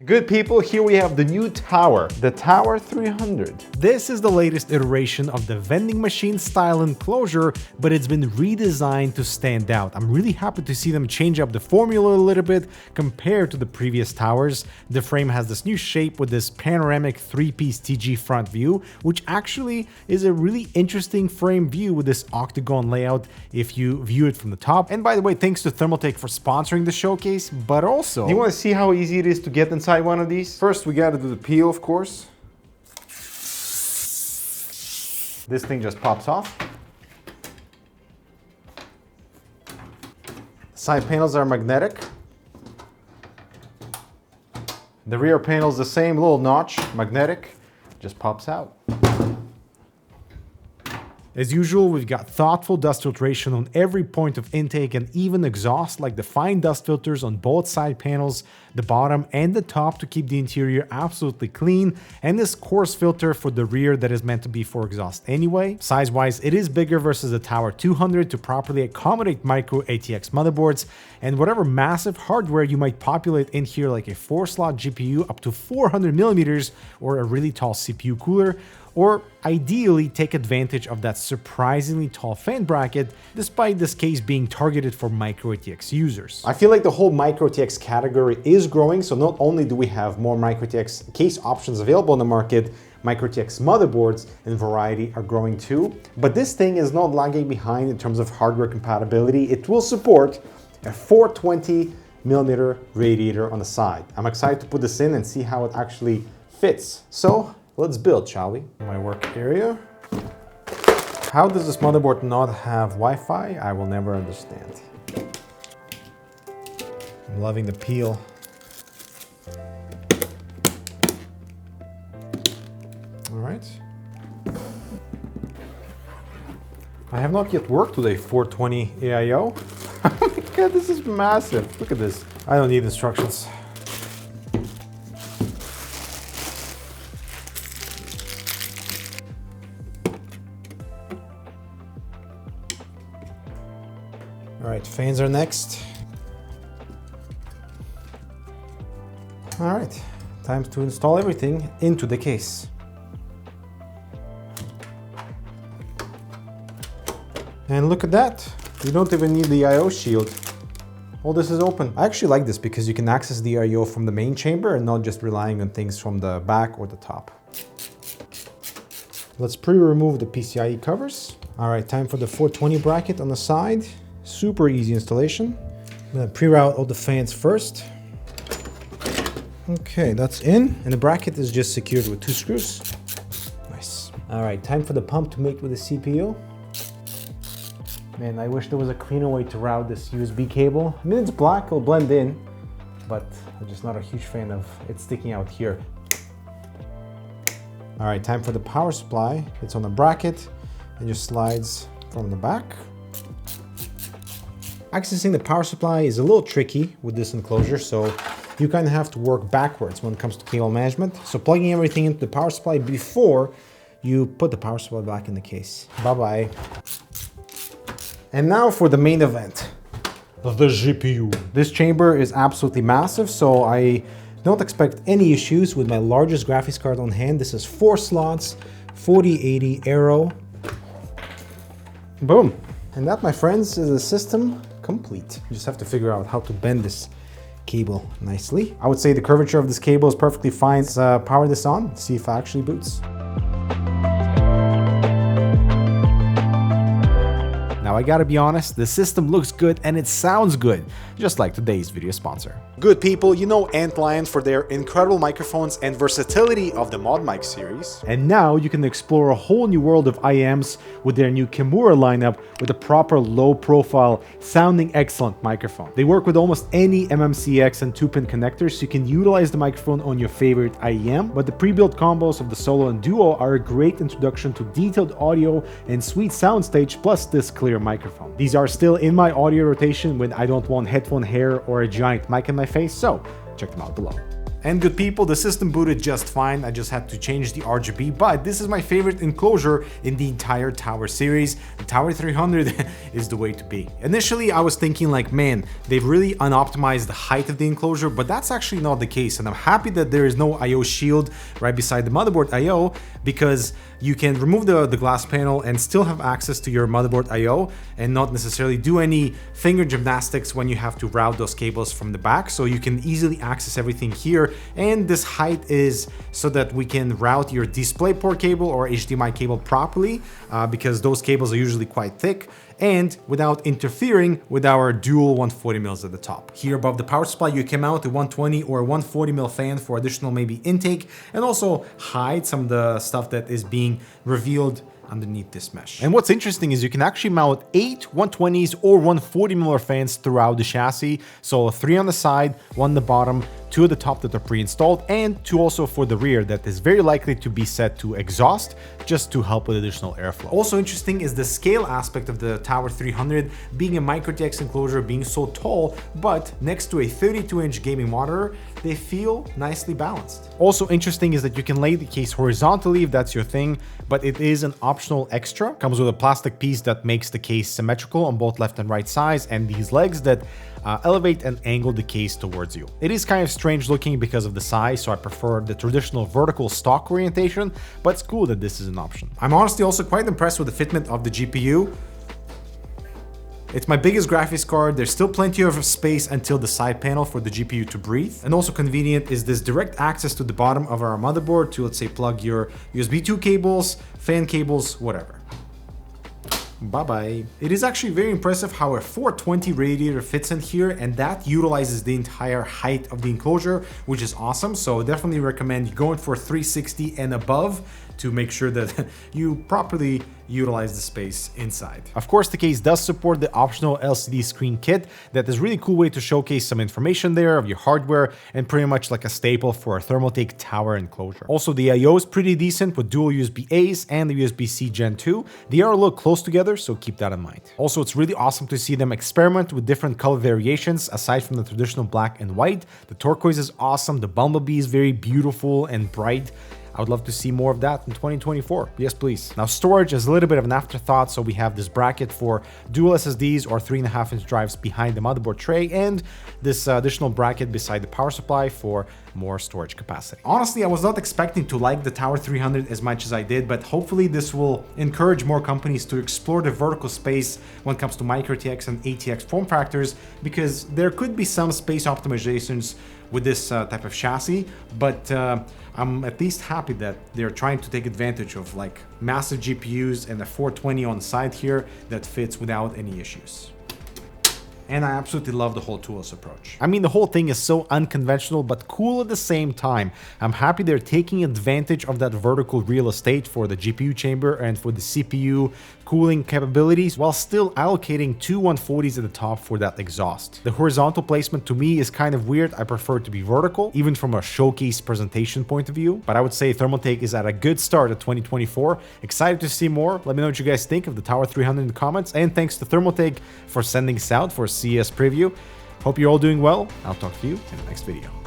Good people, here we have the new tower, the Tower 300. This is the latest iteration of the vending machine style enclosure, but it's been redesigned to stand out. I'm really happy to see them change up the formula a little bit compared to the previous towers. The frame has this new shape with this panoramic 3-piece TG front view, which actually is a really interesting frame view with this octagon layout if you view it from the top. And by the way, thanks to Thermaltake for sponsoring the showcase, but also... You want to see how easy it is to get inside one of these? First, we got to do the peel, of course. This thing just pops off. Side panels are magnetic. The rear panel is the same, little notch, magnetic, just pops out. As usual, we've got thoughtful dust filtration on every point of intake and even exhaust, like the fine dust filters on both side panels, the bottom and the top to keep the interior absolutely clean, and this coarse filter for the rear that is meant to be for exhaust anyway. Size-wise, it is bigger versus the Tower 200 to properly accommodate micro ATX motherboards, and whatever massive hardware you might populate in here, like a 4-slot GPU up to 400mm or a really tall CPU cooler, or ideally take advantage of that surprisingly tall fan bracket, despite this case being targeted for micro ATX users. I feel like the whole micro ATX category is growing, so not only do we have more micro ATX case options available on the market, micro ATX motherboards and variety are growing too. But this thing is not lagging behind in terms of hardware compatibility. It will support a 420mm radiator on the side. I'm excited to put this in and see how it actually fits. So let's build, shall we? My work area. How does this motherboard not have Wi-Fi? I will never understand. I'm loving the peel. All right. I have not yet worked with a 420 AIO. Oh my god, this is massive. Look at this. I don't need instructions. All right, fans are next. All right, time to install everything into the case. And look at that, you don't even need the I/O shield. All this is open. I actually like this because you can access the I/O from the main chamber and not just relying on things from the back or the top. Let's pre-remove the PCIe covers. All right, time for the 420 bracket on the side. Super easy installation. I'm gonna pre-route all the fans first. Okay, that's in, and the bracket is just secured with 2 screws. Nice. All right, time for the pump to mate with the CPU. Man, I wish there was a cleaner way to route this USB cable. I mean, it's black, it'll blend in, but I'm just not a huge fan of it sticking out here. All right, time for the power supply. It's on the bracket and just slides from the back. Accessing the power supply is a little tricky with this enclosure, so you kind of have to work backwards when it comes to cable management. So plugging everything into the power supply before you put the power supply back in the case. Bye-bye. And now for the main event, the GPU. This chamber is absolutely massive, so I don't expect any issues with my largest graphics card on hand. This is 4 slots, 4080 Aero. Boom. And that, my friends, is a system complete. You just have to figure out how to bend this cable nicely. I would say the curvature of this cable is perfectly fine. Let's power this on, see if it actually boots. Now I gotta be honest, the system looks good and it sounds good, just like today's video sponsor. Good people, you know Antlion for their incredible microphones and versatility of the Mod Mic series. And now you can explore a whole new world of IMs with their new Kimura lineup with a proper low profile, sounding excellent microphone. They work with almost any mATX and 2-pin connectors, so you can utilize the microphone on your favorite IEM, but the pre-built combos of the Solo and Duo are a great introduction to detailed audio and sweet soundstage plus this clear microphone. These are still in my audio rotation when I don't want headphone hair or a giant mic in my face, so check them out below. And good people, the system booted just fine. I just had to change the RGB, but this is my favorite enclosure in the entire Tower series. The Tower 300 is the way to be. Initially, I was thinking like, man, they've really unoptimized the height of the enclosure, but that's actually not the case. And I'm happy that there is no IO shield right beside the motherboard IO, because you can remove the glass panel and still have access to your motherboard IO and not necessarily do any finger gymnastics when you have to route those cables from the back. So you can easily access everything here. And this height is so that we can route your DisplayPort cable or HDMI cable properly, because those cables are usually quite thick, and without interfering with our dual 140mm at the top. Here above the power supply, you can mount a 120 or 140mm fan for additional maybe intake, and also hide some of the stuff that is being revealed underneath this mesh. And what's interesting is you can actually mount 8 120s or 140mm fans throughout the chassis. So 3 on the side, 1 on the bottom, 2 at the top that are pre-installed, and 2 also for the rear that is very likely to be set to exhaust just to help with additional airflow. Also interesting is the scale aspect of the Tower 300 being a micro-TX enclosure, being so tall, but next to a 32-inch gaming monitor, they feel nicely balanced. Also interesting is that you can lay the case horizontally if that's your thing, but it is an optional extra. Comes with a plastic piece that makes the case symmetrical on both left and right sides, and these legs that elevate and angle the case towards you. It is kind of strange looking because of the size, so I prefer the traditional vertical stock orientation, but it's cool that this is an option. I'm honestly also quite impressed with the fitment of the GPU. It's my biggest graphics card. There's still plenty of space until the side panel for the GPU to breathe. And also convenient is this direct access to the bottom of our motherboard to, let's say, plug your USB 2 cables, fan cables, whatever. Bye-bye. It is actually very impressive how a 420 radiator fits in here, and that utilizes the entire height of the enclosure, which is awesome. So definitely recommend going for 360 and above to make sure that you properly utilize the space inside. Of course, the case does support the optional LCD screen kit. That is a really cool way to showcase some information there of your hardware, and pretty much like a staple for a Thermaltake Tower enclosure. Also, the I/O is pretty decent with dual USB-A's and the USB-C Gen 2. They are a little close together, so keep that in mind. Also, it's really awesome to see them experiment with different color variations aside from the traditional black and white. The turquoise is awesome, the bumblebee is very beautiful and bright. I would love to see more of that in 2024. Yes, please. Now, storage is a little bit of an afterthought, so we have this bracket for dual SSDs or 3.5-inch drives behind the motherboard tray, and this additional bracket beside the power supply for more storage capacity. Honestly, I was not expecting to like the Tower 300 as much as I did, but hopefully this will encourage more companies to explore the vertical space when it comes to micro-TX and ATX form factors, because there could be some space optimizations with this type of chassis, but I'm at least happy that they're trying to take advantage of like massive GPUs and a 420 on the side here that fits without any issues. And I absolutely love the whole toolless approach. I mean, the whole thing is so unconventional, but cool at the same time. I'm happy they're taking advantage of that vertical real estate for the GPU chamber and for the CPU cooling capabilities, while still allocating 2 140s at the top for that exhaust. The horizontal placement to me is kind of weird. I prefer it to be vertical, even from a showcase presentation point of view. But I would say Thermaltake is at a good start at 2024. Excited to see more. Let me know what you guys think of the Tower 300 in the comments. And thanks to Thermaltake for sending us out for a CES preview. Hope you're all doing well. I'll talk to you in the next video.